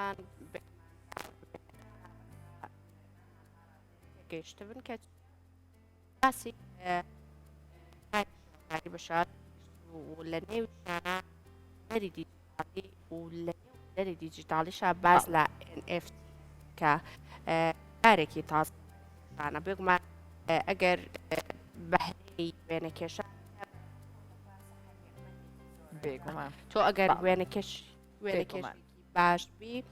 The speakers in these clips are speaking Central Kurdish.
بێگومان گەیشتبن کە باسی بەشار و لە نێوشانە نەری دیجیتاڵی و لە نێری دیجیتاڵیشە باز لە NFT کە کارێکی تازانە بێگومان ئەگەر بەهرەی وێنەکێشە بێگومان تۆ ئەگەر وێنەکێشێکی باشبی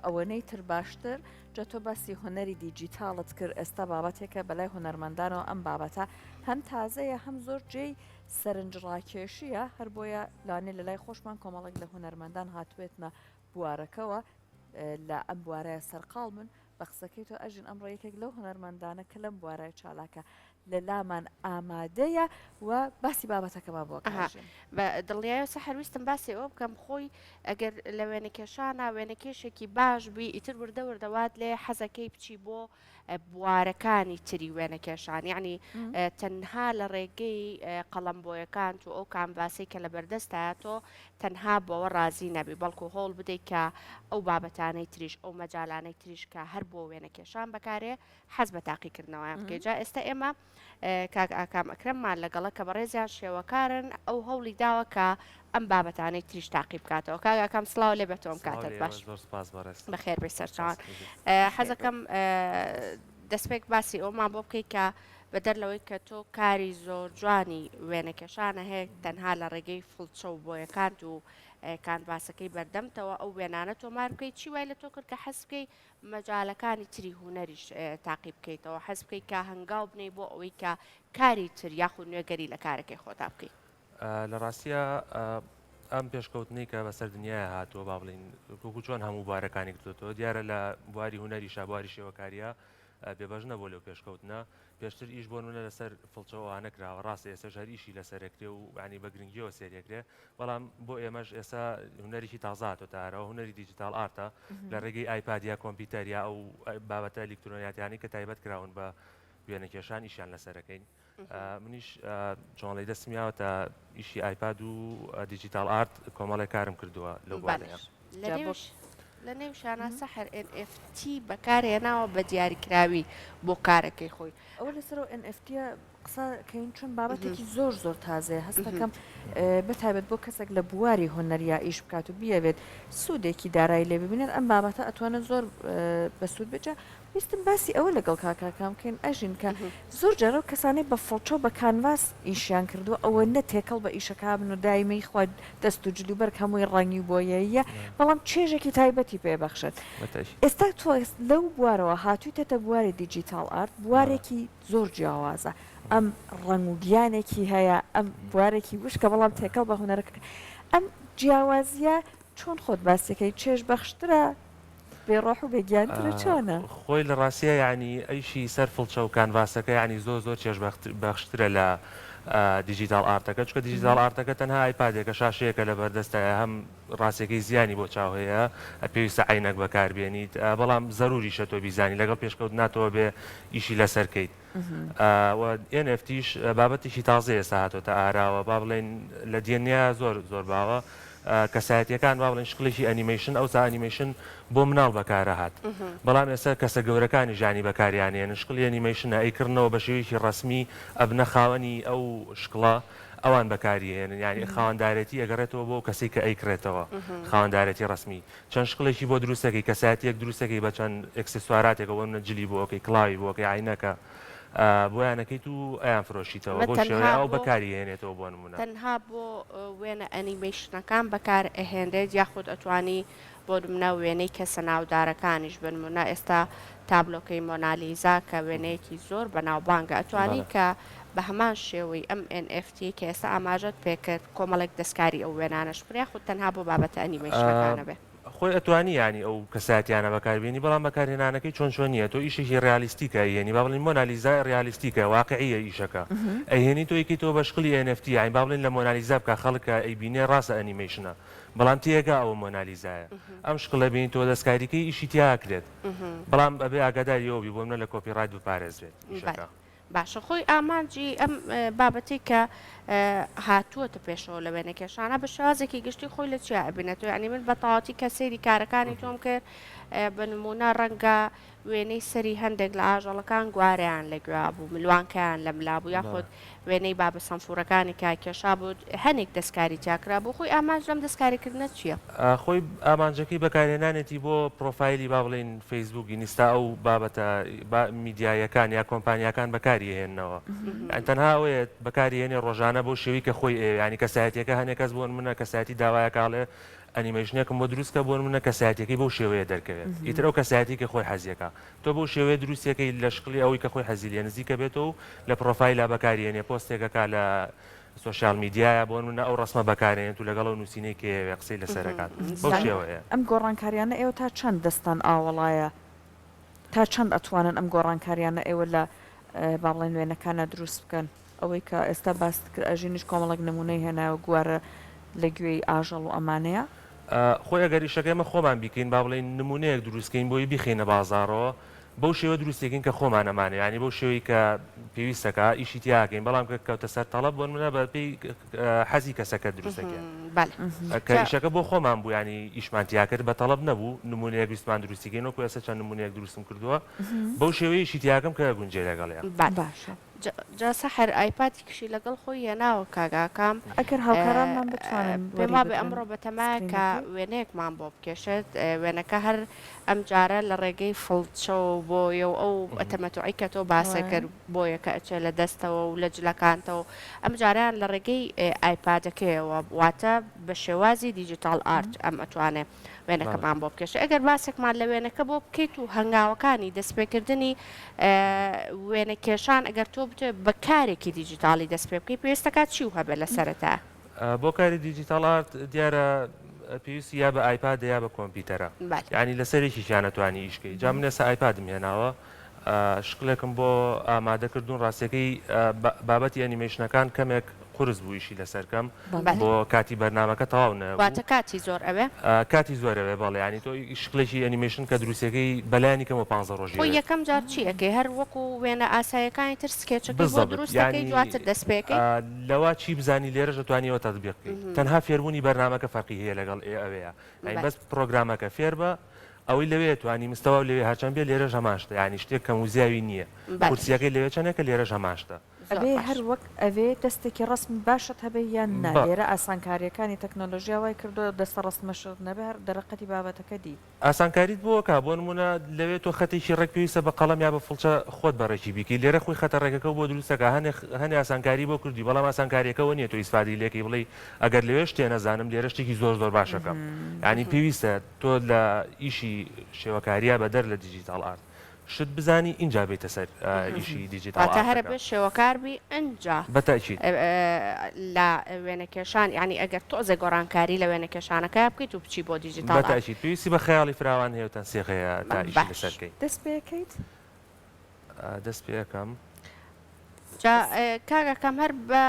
ئەوەنەی تر باشتر جا تۆ باسی هوەری دیجیتاڵت کرد ئێستا بابەتێکە بەلای هوەرمەندانەوە ئەم بابەتە هەم تازەیە هەم زۆر جێی سەرنجڕاکێشیە هەر بۆیە لانێ لە لای خۆشمان کۆمەڵک لە هوەرمەندان هاتوێتمە بوارەکەەوە لە ئەم بوارەیە سەرقاڵ من بە قسەکەی تۆ ئەژین ئەمڕۆ یەکێک لەو هوەرمەندانە کە لەم بوارای چالاکە لە لامان ئامادەیە و باسی بابەتەکەمان بۆ بە دڵیایە سە هەرویستم باسی ئەوە بکەم خۆی ئەگەر لە وێنەکێشانە وێنەکێشێکی باش بووی ئیتر وردە وردەوات لێ حەزەکەی بچی بۆ بوارەکانی تری وێنەکێشان یعنی تەنها لە ڕێگەی قەڵەمبۆیەکان و ئەو کامڤاسی کە لە بەردەستایە تۆ تەنها بەوە ڕازی نەبی بەڵکو هۆڵ بدەیت کە ئەو بابەتانەی تریش ئەو مەجالانەی تریش کە هەر بۆ وێنەکێشان بەکارێ حەز بە تاقیکردنەوەیان بکەیت جا ئێستا ئێمە کاک ئاکام ئەکرەممان لەگەڵە کە بەڕێزیان شێوەکارن ئەو هەوڵی داوە کە ئەم بابەتانەی تریش تاقی بکاتەوە کاک ئاکام سڵاو لێ بێتەوەم کاتت باش بەخێر بێ سەرچاوان حەزەکەم دەستپێک باسی ئەومان بۆ بکەیت کە بەدەر لەوەی کە تۆ کاری زۆر جوانی وێنەکێشانە هەیە تەنها لە ڕێگەی فڵچە و بۆیەکان و کانڤاسەکەی بەردەمتەوە ئەو وێنانە تۆمار بکەیت چی وای لە تۆ کرد کە حەز بکەی مەجالەکانی تری هوەریش تاقی بکەیتەوە حەز بکەیت کە هەنگاو بنەی بۆ ئەوەی کە کاری تر یاخود نوێگەری لە کارەکەی خۆتا بکەیت لە ڕاستیە ئەم پێشکەوتنی کە بەسەر دنیای هاتووە با بڵین وەکو چۆن هەموو بوارەکانی کردوەوە دیارە لە بواری هوەری شابواری شێوەکاریە بێبەژ نەبوو لەو پێشکەوتنە پێشتر ئیش بۆ نمونە لەسەر فڵچەوە نەکراوە ڕاستە ئێستا هەر ئیشی لەسەرێکرێ و ینی بە گرنگیەوە سێریەکرێ بەڵام بۆ ئێمەش ئێستا هوەرێکی تازاتۆ تارەوە هوەری دیجیتال ئارتە لە ڕێگەی ئایپادیا کۆمپیوتەریا ئەو بابەتە ئەلکترۆنیاتیانی کە تایبەت کراون بە وێنەکێشان ئیشیان لەسەرەکەین منیش چۆنڵی دەستمیاوە تا ئیشی ئایپاد و دیجیتال ئارت کۆمەڵی کارم کردووە لەو بوارەیە لە نێوشانە سەحر NFT بەکارهێناوە بە دیاریکراوی بۆ کارەکەی خۆی ئەوە لەسەر NFT قسەکەین چون بابەتێکی زۆر زۆر تازەیە هەستەکەم بەتایبەت بۆ کەسێک لە بواری هوەریا ئیش بکات و بیاوێت سوودێکی دارایی لێ ببینێت ئەم بابەتە ئەتوانێت زۆر بەسوود بجە ویستم باسی ئەوە لەگەڵ کاکاکام بکەین ئەژین کە زۆر جارە کەسانەی بە فڵچۆ بە کانڤاس ئیشیان کردووە ئەوە نەتێکەڵ بە ئیشەکە بن و دایمەی خوا دەست و جلوبەر هەمووی ڕەنگی بۆیەیە بەڵام چێژێکی تایبەتی پێبەخشێت ئێستا تۆ لەو بوارەوە هاتوویتە بواری دیجیتال ئارت بوارێکی زۆر جیاوازە ئەم ڕەنگوگیانێکی هەیە ئەم بوارێکی وشکە بەڵام تێکەڵ بە هوەرەکە ئەم جیاوازیە چۆن خۆت باسیەکەی چێژ بەخشترە بێڕۆح و بێگیانترە چۆنە خۆی لە ڕاستیە ینی ئەیشی سەر فڵچە و کانڤاسەکە ینی زۆر زۆر چێژ بەخشترە لە دیجیتال ئارتەکە چکە دیجیتال ئارتەکە تەنها ئایپادێکە شاشەیەکە لە بەردەستایە هەم ڕاستیەکەی زیانی بۆ چاو هەیە پێویستە عینەک بەکاربێنیت بەڵام زەروریشە تۆ بیزانی لەگەڵ پێشکەوت ناتەوە بێ ئیشی لەسەرکەیت NFTش بابەتێکی تازە ئێستا هاتۆتە ئاراوە با بڵێن لە دیێنیا زۆر زۆر باوە کەسایەتیەکان با بڵێن شکلێکی ئەنیمیشن ئەو ئەنیمیشن بۆ مناڵ بەکارە هات بەڵام ئێستا کەسە گەورەکانی ژانی بەکاریانێن شکلی ئەنیمیشنە ئەیکردنەوە بە شێوەیەکی ڕسمی ئەبنە خاوەنی ئەو شکڵە ئەوان بەکاریێنن ینی خاوەندارەتی ئەگەڕێتەوە بۆ کەسی کە ئەیکرێتەوە خاوەندارەتی ڕسمی چەند شکڵێکی بۆ دروستەکەی کەسایەتیەک دروستەکەی بە چەند ئەکسسواراتێکەوە منە جلی بۆکەی کڵاوی بۆکەی عینەکە بۆیانەکەیت و ئەیان فرۆشیتەوە بۆ شێوەیە ئەو بەکاریهێنێتەوە بۆ نمونە تەنها بۆ وێنە ئەنیمیشنەکان بەکار ئەهێنرێت یاخود ئەتوانی بۆ نمونە وێنەی کەسە ناودارەکانیش بنمونە ئێستا تابلۆکەی مۆنالیزا کە وێنەیەکی زۆر بەناوبانگە ئەتوانی کە بە هەمان شێوەی ئەم NFT کە ئێستا ئاماژەت پێکرد کۆمەڵێک دەستکاری ئەو وێنانەش بڕیا خود تەنها بۆ بابەتە ئەنیمیشنەکانە بێت خۆی ئەتوانی ینی ئەو کەساتیانە بەکاربیێنی بەڵام بەکارهێنانەکەی چۆن چۆنیە تۆ ئیشێکی ڕالیستیکە یعنی با بڵین مۆنالیزا ڕالیستیکە واقعیە ئیشەکە ئەیهێنی تۆ یەکی تۆ بە شکلی NFT یانی با بڵین لە مۆنالیزا بکە خەڵکە ئەیبینێ ڕاستە ئەنیمیشنە بەڵام تێگا ئەو مۆنالیزایە ئەم شکڵە بینی تۆ دەستکاریکەی ئیشی تیاکرێت بەڵام ئەبێ ئاگاداریەوەبی بۆ منە لە کۆپیڕایت بپارێزرێت باشە خۆی ئامانجی ئەم بابەتی کە هاتووەتە پێشەوە لە وێنە کێشانە بە شازێکی گشتی خۆی لە چیا ئەبینێتەوە ینی من بە تەواتی کە سەیری کارەکانی تۆم کرد بە نمونە ڕەنگە وێنەی سەری هەندێک لە ئاژەڵەکان گوارەیان لەگوێ بوو ملوانکەیان لە ملا بوو یاخۆت وێنەی بابە سەمفورەکانی کاکێشا بوو هەنێک دەستکاری تیاکرا بوو خۆی ئامانج لەم دەستکاریکردنە چییە؟ خۆی ئامانجەکەی بەکارهێنانێتی بۆ پرۆفایلی با بڵێن فەیسبوک ئینستا ئەو بابەتە میدیایەکان یا کۆمپانیەکان بەکاریهێننەوە تەنها ئەوەیە بەکاریهێنێ ڕۆژانە بۆ شێوی کە خۆی ینی کەسایەتەکە هەنێک کەس بۆن منە کەسایەتی داوایە کاڵێ ئەنیمەژنێکم بۆ دروستکە بۆن منە کەسایەتەکەی بۆ شێوەیە دەرکەوێت ئیتر ئەو کەسایەتی کە خۆی حەزیەکە تۆ بۆ شێوەیە دروستەکەی لە شقلی ئەوەی کە خۆی حەزی لێ نزیکە بێتەوە لە پرۆفایلا بەکارهێنێ پۆستێکەکە لە سوۆشال میدیایە بۆن منە ئەو ڕسمە بەکارێنێت و لەگەڵ ئەو نووسینەی کە قسەی لەسەرەکات بەو شێوەیە ئەم گۆڕانکاریانە ئێوە تا چەند دەستان ئاوەڵایە تا چەند ئەتوانن ئەم گۆڕانکاریانە ئێوە لە با بڵێن وێنەکانە دروست بکەن ئەوەی کە ئێستا باس کرد ئەژینیش کۆمەڵک نمونەی هێناوە گوارە لە گوێی ئاژەڵ و ئەمانەیە خۆی ئەگەری شەکەمە خۆمان بیکەین با بڵێن نمونەیەک دروستکەین بۆی بخینە بازارەوە بەو شێوە دروستێکین کە خۆمانەمانێ ینی بەو شێوەی کە پێویستەکە ئیشی تیاکەین بەڵام کە کەوتە سەر تەڵەب بۆن منە بە پێی حەزی کەسەکە دروستەکەن کە ئیشەکە بۆ خۆمان بوو ینی ئیشمان تیا کرد بە تەڵەب نەبوو نمونەیەک ویستمان دروستیکەین وەکو ئێستا چەند نمونەیەک دروستم کردووە بەو شێوەی ئیشی تیاکەم کە گونجێ لەگەڵەیە باشە جا سەحر ئایپاتی کشی لەگەڵ خۆی هێناوە کاگاکام ئەگەر هاوکارانمان بتوانن پێما بێ ئەمڕۆ بەتەمای کە وێنەیەکمان بۆ بکێشێت وێنەکە هەر ئەم جارە لە ڕێگەی فڵچەوە بۆیە و ئەو ئەتەمەتوعی کە تۆ باسە کرد بۆیە کە ئەچێت لە دەستەوە و لە جلەکانتەوە ئەم جاریان لە ڕێگەی ئایپادەکەیەوە واتە بە شێوازی دیجیتال ئارت ئەم ئەتوانێت وێنەکەمان بۆ بکێشە ئەگەر باسێکمان لە وێنەکە بۆ بکەیت و هەنگاوەکانی دەستپێکردنی وێنە کێشان ئەگەر تۆ بتێ بە کارێکی دیجیتالی دەست پێ بکەی پێویستەکات چی و هەبێت لە سەرەتا بۆ کاری دیجیتال ئارت دیارە پێویستی یا بە ئایپاد یا بە کۆمپیوتەرە ینی لەسەرێکیشیان نەتوانی ئیشکەی جا من ئێستا ئایپادم هێناوە شکلێکم بۆ ئامادەکردون ڕاستەکەی بابەتی ئەنیمێشنەکان کەمێک قرس بوویشی لەسەرکەم بۆ کاتی بەرنامەکە تەواو نەبوو کاتی زۆر ئەوێ کاتی زۆرەوێ بەڵێ ینی تۆ شکلێکی ئەنیمێشن کە دروستەکەی بەلایانی کەمە 15 ڕۆژی خۆی یەکەم جار چیەکەی هەر وەکو وێنە ئاسایەکانی تر سکێچەکە بۆ دروستەکەی دواتر دەستپێکەکەی لەوا چی بزانی لێرەش دەتوانیەوە تەطبیقکەی تەنها فێربوونی بەرنامەکە فەرقی هەیە لەگەڵ ئەوەیە بەس پرۆگرامەکە فێر بە ئەوەی لەوێ توانی مستەوا لەوێ هەرچەند بێ لێرە ژەماشتە ینی شتێک کە موزیاوی نییە کورسیەکەی لەوێ چەندێکە لێرە ژەماشتە ئەبێ هەر وەک ئەوێ دەستێکی ڕسمی باشت هەبێ یان نالێرە ئاسانکاریەکانی تەکنۆلۆژیاوای کردو دەستە ڕستمەشت نەبەر دەرەقەتی بابەتەکە دی ئاسانکاریت بۆکە بۆ نمونە لەوێت تۆ خەتێکی ڕێک پێویستە بە قەڵەم یا بە فڵچە خۆت بەڕێکی بیکەی لێرە خۆی خەتە ڕێگەکە بۆ دروستەکە هەنێ ئاسانکاری بۆ کردی بەڵام ئاسانکاریەکەەوە نیە تۆ ئیسفادی لێکی بڵێ ئەگەر لەوێ شتێ نەزانم لێرە شتێکی زۆر زۆر باشەکەم ینی پێویستە تۆ لە ئیشی شێوەکاریە بەدەر لە دیجیتال ئارت شت بزانی اینجا بێتە سەر ئیشی دیجیتال ئارت هەرە بێ شێوەکاربی ئەنجا بەتاکید لە وێنەکێشان ینی ئەگەر تۆزە گۆڕانکاری لە وێنەکێشانەکە بکەیت و بچی بۆ دیجیتال بەتاکید پێویستی بە خەیاڵی فراوان هەیە و تەنسیقەیە تا ئیشی لەسەرکەی دەست پێکەیت دەست پێەکەم کاگەکەم هەر بە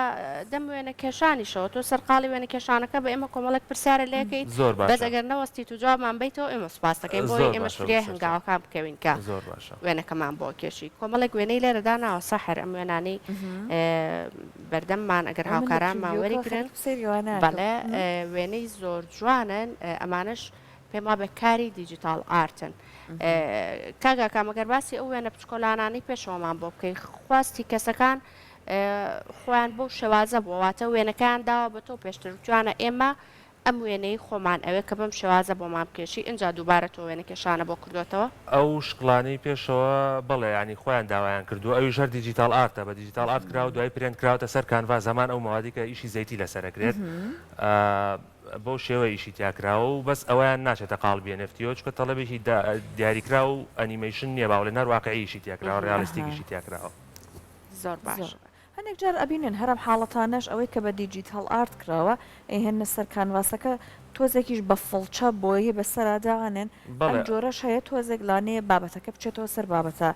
دەم وێنە کێشانیشەوە تۆ سەرقاڵی وێنە کێشانەکە بە ئێمە کۆمەڵک پرسیارە لەکەیت زۆر بەس ئەگەر نەوەستی تو جوابمان بیتەوە ئێمە سوپاس دەکەین بۆی ئێمە فرێ هەنگاوەکان بکەوین کە زۆر باشە وێنەکەمان بۆ کێشی کۆمەڵێک وێنەی لێرەدا ناوە سەحر ئەم وێنانەی بەردەممان ئەگەر هاوکارانمان وەریگرن بەڵێ وێنەی زۆر جوانن ئەمانش پێما بە کاری دیجیتال ئارتن کاگاکەم ئەگەر باسی ئەو وێنە پچکۆلانانی پێشەوەمان بۆ بکەی خواستی کەسەکان خۆیان بۆ شێوازە بوواتە وێنەکان داوە بە تۆ پێشتر جوانە ئێمە ئەم وێنەی خۆمان ئەوێ کە بم شێوازە بۆمان بکێشی اینجا دووبارە تۆ وێنە کێشانە بۆ کردوێتەوە ئەو شکلانەی پێشەوە بڵێ ینی خۆیان داوایان کردو ئەوی ژەر دیجیتال ئارتە بە دیجیتال ئارت کراوە دوای پرێن کراوەتە سەر کانڤا زەمان ئەو ماوادی کە ئیشی زەیتی لەسەرەکرێت بۆ شێوە ئیشی تیاکراوە و بەس ئەویان ناچێتە قاڵ بێنفتیەوە چکە تەڵەبێکی دیاریکرا و ئەنیمەیشن نییە باوڵێ نەر واقعیشی تیاکراوە ڕالیستیکیشی تیاکراوە زۆر باش. هەندێک جار ئەبینن هەرم حاڵەتانەش ئەوەی کە بە دیجیتال ئارت کراوە هێنە سەر کانڤاسەکە تۆزێکیش بە فڵچە بۆیە بەسەراداوانێن ئەم جۆرەش هەیە تۆزێک لانەیە بابەتەکە بچێتەوە سەر بابەتە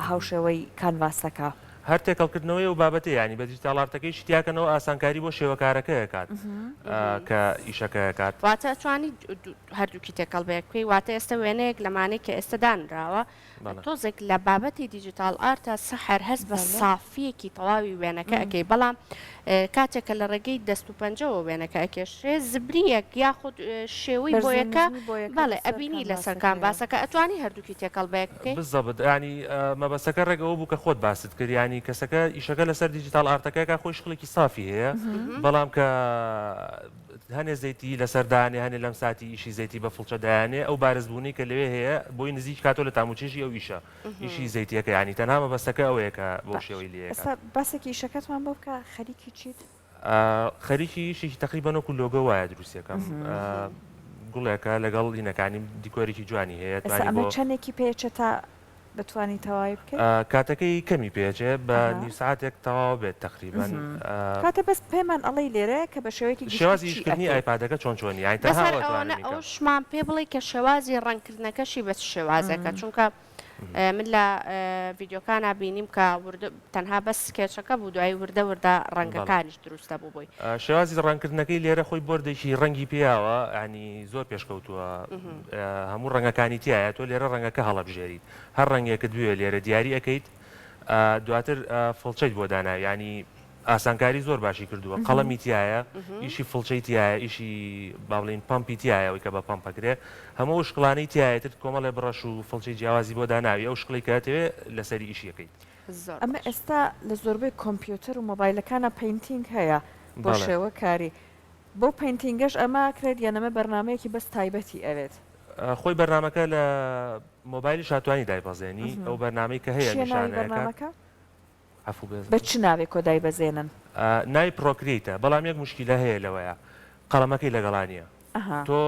هاوشێوەی کانڤاسەکە. هەر تێکەڵکردنەوەی و بابەتی ینی بە دیجیتال ئارتەکەی شتیاکەنەوە ئاسانکاری بۆ شێوەکارەکەیە کات کە ئیشەکە کات واتە توانی هەردووکی تێکەڵ بەیەکوی واتە ئێستا وێنەیەک لەمانەی کە ئێستا دانراوە تۆزێک لە بابەتی دیجیتال ئارتە سەحر هەست بە سافیەکی تەواوی وێنەکە ئەەکەی بەڵام کاتێکە لە ڕێگەی دەست و پەنجەوە وێنەکە ئەکێشێ زبریەک یاخود شێوەی بۆیەکە بەڵێ ئەبینی لەسەر کانڤاسەکە ئەتوانی هەردووکی تێکەڵ بەیەک بکەیت بالضبط ینی مەبەستەکە ڕێگەەوە بوو کە خۆت باست کرد ینی کەسەکە ئیشەکە لەسەر دیجیتال ئارتەکەیکە خۆی شقڵێکی سافی هەیە بەڵام کە هەنێ زەیتی لەسەردانێ هەنێ لەم ساتی ئیشی زەیتی بە فڵچە دایانێ ئەو بارزبوونی کە لەوێ هەیە بۆی نزیک کاتۆ لە تاموچێژی ئەو ئیشە ئیشی زەیتیەکە ینی تەنها مەبەستەکە ئەوەیە بۆ شێوەی لێ باسێکی ئیشەکەتمان بۆ بکە خەریکی چیت خەریکی شێکی تقریبان وەکو لۆگە وایە دروستیەکەم گوڵێکە لەگەڵ لینەکانی دیکۆرێکی جوانی هەیە ئەمە چەندێکی پێچە تا بتوانانی تەواوی بکەیت کاتەکەی کەمی پێچێ بە نیم ساعتێک تەواو بێت تقریبان کاتە بەس پێمان ئەڵەی لێرە کە بە شێوەیەکی شێوازی ئیشکردنی ئایپادەکە چۆنی ئەو شمان پێ بڵێ کە شێوازی ڕەنکردنەکەشی بە شێوازەکە چونکە من لە ڤیددیۆکانە بینیم کە تەنها بە سکێچەکە بوو دوای وردە وردە ڕەنگەکانیش دروستە بوو بووی شێوازی ڕەنکردنەکەی لێرە خۆی بردێکی ڕەنگی پێیاوە ینی زۆر پێشکەوتووە هەموو ڕەنگەکانی تایە تۆ لێرە ڕەنگەکە هەڵەبژێریت هەر ڕەنگێکت بوێ لێرە دیاری ئەەکەیت دواتر فڵچەیت بۆ دانا ینی ئاسانکاری زۆر باشی کردووە قەڵەمی تایە ئیشی فڵچەی تایە ئیشی باڵین پمپی تایەوەی کە بە پمپەکرێ هەموو شکڵانەی تایەتر کۆمەڵێ بڕەش و فڵچەی جیاوازی بۆ داناوی ئەو شکڵی کاتەوێ لەسەری ئیشیەکەیت ئەمە ئێستا لە زۆربەی کۆمپیوتەر و مۆبایلەکانە پینتینگ هەیە بۆ شێوە کاری بۆ پینتینگەش ئەمە کرێت یانەمە بەرنمەیەکی بەس تایبەتی ئەوێت خۆی بەرنمەکە لە مۆبایلی شاتوانی دایبەزێنی ئەو بەرنمەی کە هەیە نیشانەکە عفو بە چ ناوێک کۆدای بەزێنن نای پرۆکریتە بەڵام یەک مشکیلە هەیە لەوەیە قەڵەمەکەی لەگەڵانیە تۆ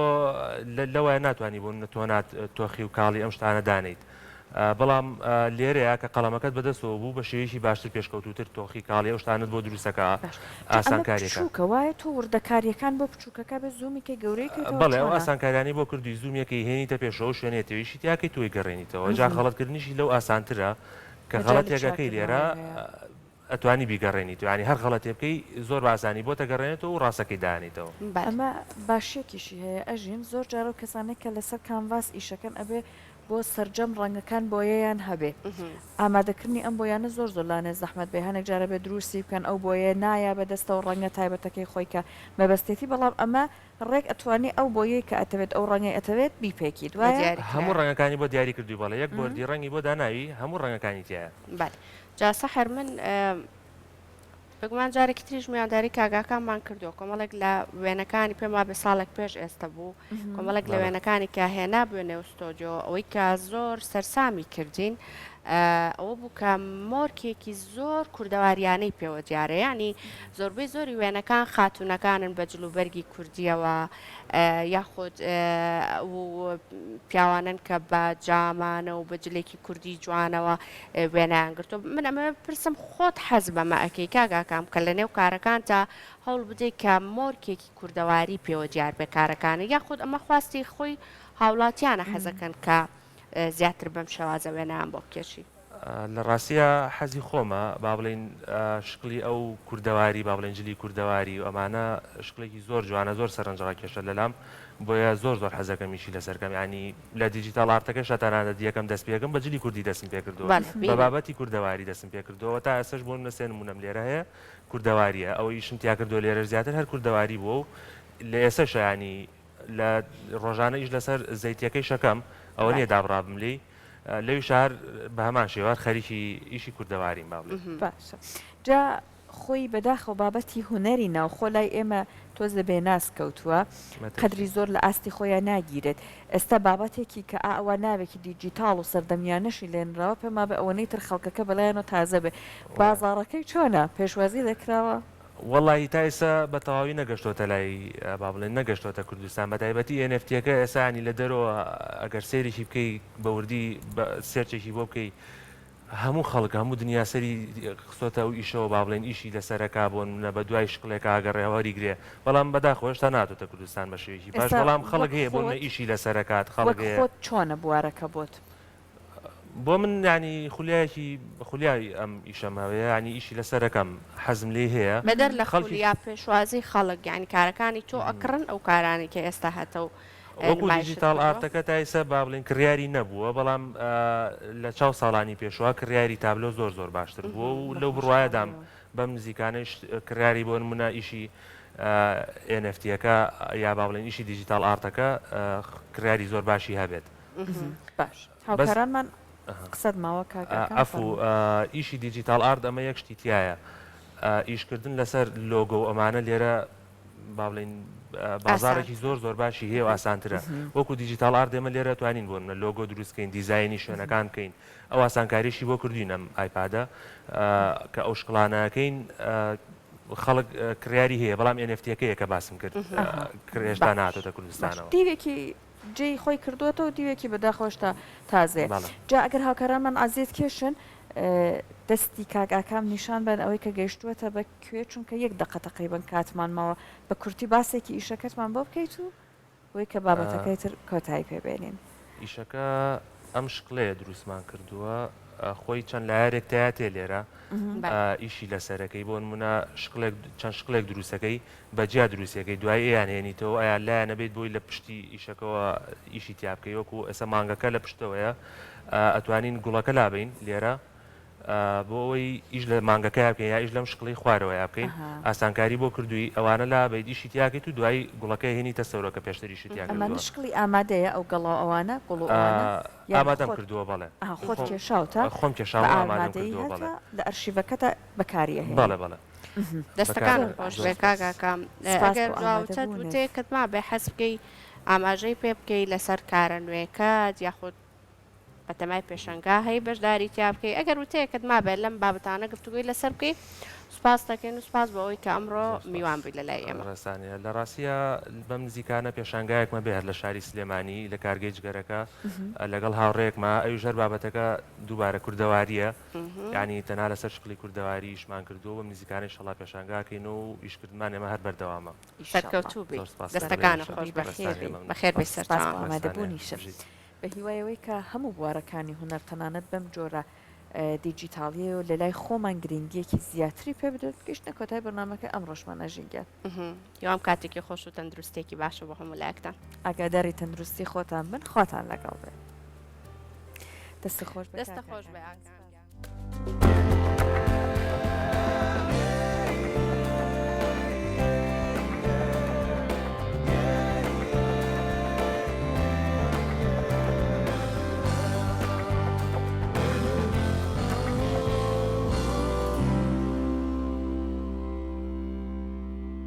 لەوەیە ناتوانانی بۆ نتوانات تۆخی و کاڵی ئەم شتانە دانیت بەڵام لێرەیە کە قەڵەمەکەت بەدەستەوە بوو بە شێوەیەکی باشتر پێشکەوتوتر تۆخی کاڵی ئەو شتانت بۆ دروستەکە ئاسانکاریەکە وایە تۆ وردەکاریەکان بۆ بچووکەکە بە زوومیکە گەورەیەکی بەڵێ ئەو ئاسانکاریانی بۆ کردوی زوومیەکەی هێنیتە پێشەوە شوێنێتەوەیشی تیاکەی توی گەڕێنیتەوە جا خەڵەتکردنیشی لەو ئاسانترە کە غەڵەتێکەکەی لێرە ئەتوانی بیگەڕێنیت ینی هەر غەڵەتێ بکەی زۆر باسانی بۆ تەگەڕێنێتەوە و ڕاستەکەی دانیتەوە ئەمە باشیەکیشی هەیە ئەژین زۆر جارە و کەسانێک کە لەسەر کانڤاس ئیشەکەن ئەبێ بۆ سەررجەم ڕەنگەکان بۆیەیان هەبێ ئامادەکردنی ئەم بۆیانە زۆر زۆرلانێ زەحمەت بێ هەنێک جارە بێ دروستی بکەن ئەو بۆیە نایە بەدەستەوە ڕەنگە تایبەتەکەی خۆی کە مەبەستێتی بەڵام ئەمە ڕێک ئەتوانی ئەو بۆیەی کە ئەتەوێت ئەو ڕەنگی ئەتەوێت بیپێکی دوایە هەموو ڕەنگەکانی بۆ دیاری کردوی بەڵێ یەک بۆردی ڕەنگی بۆ داناوی هەموو ڕەنگەکانی تایە جا سەحر من بگومان جارێکی تریژ میانداری کاگاکانمان کردو کۆمەڵێک لە وێنەکانی پێما بە ساڵێک پێش ئێستا بوو کۆمەڵێک لە وێنەکانی کە هێنا بوێنێ ئوستۆجۆ ئەوەی کە زۆر سەرسامی کردین ئەوە بوو کە مۆرکێکی زۆر کوردەواریانەی پێوە دیارە ینی زۆربەی زۆری وێنەکان خاتونەکانن بە جلوبەرگی کوردیەوە یاخود پیاوانن کە بە جامانە و بەجلێکی کوردی جوانەوە وێنیان گرتو من ئەمە پرسم خۆت حەز بەمە ئەەکەی کاگاکام کە لە نێو کارەکان تا هەوڵ بدەیت کە مۆرکێکی کوردەواری پێوە دیار بێ کارەکانە یاخود ئەمە خواستی خۆی هاوڵاتیانە حەزەکەن کە زیاتر بەم شێوازە وێنەیان بۆ بکێشی لە ڕاستیە حەزی خۆمە با بڵین شکلی ئەو کوردەواری با بڵێن جلی کوردەواری و ئەمانە شکلێکی زۆر جوانە زۆر سەرنجڕا کێشە لەلام بۆیە زۆر زۆر حەزەکەمیشی لەسەرکەم ینی لە دیجیتال ئارتەکە شەتانانە دیەکەم دەست پێکەم بە جلی کوردی دەستم پێ کردووە بە بابەتی کوردەواری دەستم پێ کردەوە تا ئێسش بۆ نە سێ نمونەم لێرە هەیە کوردەواریە ئەوەی شم تیا کردو لێرە زیاتر هەر کوردەواری بووە و لە ئێسەش ینی لە ڕۆژانە ئیش لەسەر زەیتیەکەی شەکەم ئەوە نییە دابڕابم لی لەوی شار بە هەمان شێوار خەریکی ئیشی کوردەواریم باشە جا خۆی بەداخەوە بابەتی هوەری ناوخۆ لای ئێمە تۆز لە بێناس کەوتووە قەدری زۆر لە ئاستی خۆیان ناگیرێت ئێستا بابەتێکی کە ئەوە ناوێکی دیجیتال و سەردەمیانەشی لێنراوە پێما بە ئەوەنەی تر خەڵکەکە بەلایەنەوە تازە بێ بازاڕەکەی چۆنە پێشوازی دەکراوە وەڵی تا ئێستا بە تەواوی نەگەشتۆتە لای با بڵێن نەگەشتۆتە کوردستان بە تایبەتی NFTەکە ئێسانی لە دەرەوە ئەگەر سێریشی بکەی بەوردی سێرچێکی بۆ بکەی هەموو خەڵک هەموو دنیاسەری خستۆتە و ئیشەوە با بڵێن ئیشی لەسەرەکە بۆن نە بە دوای شکڵێک ئاگەڕێوەری گرێ بەڵام بەداخۆش تا ناتۆتە کوردستان بە شێوەیەکی باش بەڵام خەڵک هەیە بۆ ئیشی لەسەرەکات خەڵک چۆنە بوارەکە بۆت بۆ من ینی خولیایەکی خولیای ئەم ئیشەمەوەیە ینی ئیشی لەسەرەکەم حەزم لێ هەیە بەدەر لە خەڵیا پێشوازی خەڵک یعنی کارەکانی تۆ ئەکڕن ئەو کارانی کە ئێستا هەتە و وەکو نمایشت دیجیتال کردووە؟ ئارتەکە تا ئێستا با بڵێن کڕیاری نەبووە بەڵام لە چاو ساڵانی پێشوە کڕیاری تابلۆ زۆر باشتر بووە و لەو بڕواایەدام بەم نزیکانش کڕیاری بۆ نمونە ئیشی NFTەکە یا با بڵێن ئیشی دیجیتال ئارتەکە کڕیاری زۆر باشی هەبێت باش هاوکارانمان قسەت ماوە ئەفو ئیشی دیجیتال ئارت ئەمە یەک شتی تایە ئیشکردن لەسەر لۆگۆ و ئەمانە لێرە با بڵێن بازارێکی زۆر باشی هەیە و ئاسانترە وەکو دیجیتال ئارت ئێمە لێرە توانین بۆ منە لۆگۆ دروستکەین دیزایانی شوێنەکان بکەین ئەو ئاسانکاریشی بۆ کردوین ئەم ئایپادە کە ئەو شکڵانەکەین خەڵک کڕیاری هەیە بەڵام NFTەکەیە کە باسم کرد کرێشدا ناتۆتە کوردستانەوە دیوێکی جێی خۆی کردوێتەوە دیوێکی بەداخۆشتا تازێ جا ئەگەر هاوکارانمان ئازیێت کێشن دەستی کاگاکام نیشان بن ئەوەی کە گەیشتووەتە بە کوێ چونکە یەک دقە تقریبن کاتمانمەوە بە کورتی باسێکی ئیشەکەتمان بۆ بکەیت و ئەوەی کە بابەتەکەی تر کۆتایی پێبێنین ئیشەکە ئەم شکلەیە دروستمان کردووە خۆی چەند لایەرێک تیا تێ لێرە ئیشی لەسەرەکەی بۆ نمونە چەند شکلێک دروستەکەی بەجیا دروستەکەی دوای ئیان هێنیتەوە ئەیان لایە نەبێت بۆی لە پشتی ئیشەکەەوە ئیشی تیابکەی وەکو ئەسە مانگەکە لە پشتەوەیە ئەتوانین گوڵەکە لابین لێرە بۆ ئەوەی ئیش لە مانگەکە بکەین یا ئیش لەم شکڵی خوارەوە بکەین ئاسانکاری بۆ کردووی ئەوانە لا بەیت ئیشی تیاکەیت و دوای گوڵەکە هێنیتە سەورەکە پێشتریشی ئەمانە شکڵی ئامادەیە ئەو گەڵا ئەوانە گوڵ ئامادەم کردووە بەڵێ خۆت کێشاوتە خۆم کێشاوە ئامادەم کردووە بەڵێ لە ئەرشیڤەکەتە بەکاریە بەڵێ دەستەکان خۆش بێ کاگاکەم ئەگەر جوڵاوچەت وتێکت ما بێ حەز بکەی ئاماژەی پێ بکەی لەسەر کارە نوێکات یاخود بەتەمای پێشەنگا هەی بەشداری تیا بکەی ئەگەر وتەیەکت ما بێت لەم بابەتانە گفتوگوی لەسەر بکەی سوپاس دەکەین و سوپاس بە ئەوەی کە ئەمڕۆ میوان بووی لە لای ئێمە ڕستانە لە ڕاستیە بەم نزیکانە پێشانگایەکمە بێت لە شاری سلێمانی لە کارگەی جگەرەکە لەگەڵ هاوڕێکمە ئەوی ژەر بابەتەکە دووبارە کوردەواریە یعنی تەنها لەسەر شکلی کوردەواری ئیشمان کردو بەم نزیکانی شەڵا پێشانگاکەین و ئیشکردمان ئێمە هەر بەردەوامە سەرکەوتوو بێ دەستەکانە خۆش بەخێر بێ سەر ئامادەبوونیشم بە هیوایەوەی کە هەموو بوارەکانی هوەر تەنانەت بەم جۆرە دیجیتالیە و لە لای خۆمان گرنگیەکی زیاتری پێ بدات گەشتە کۆتای بەنامەکە ئەم ڕۆژمان نەژینگات یوام کاتێکی خۆش و تەندروستێکی باشە بۆ هەموو لایەکتان ئاگاداری تەندروستی خۆتان بن خۆتان لەگەڵ بێ دەستە خۆش دەستە خۆش بێ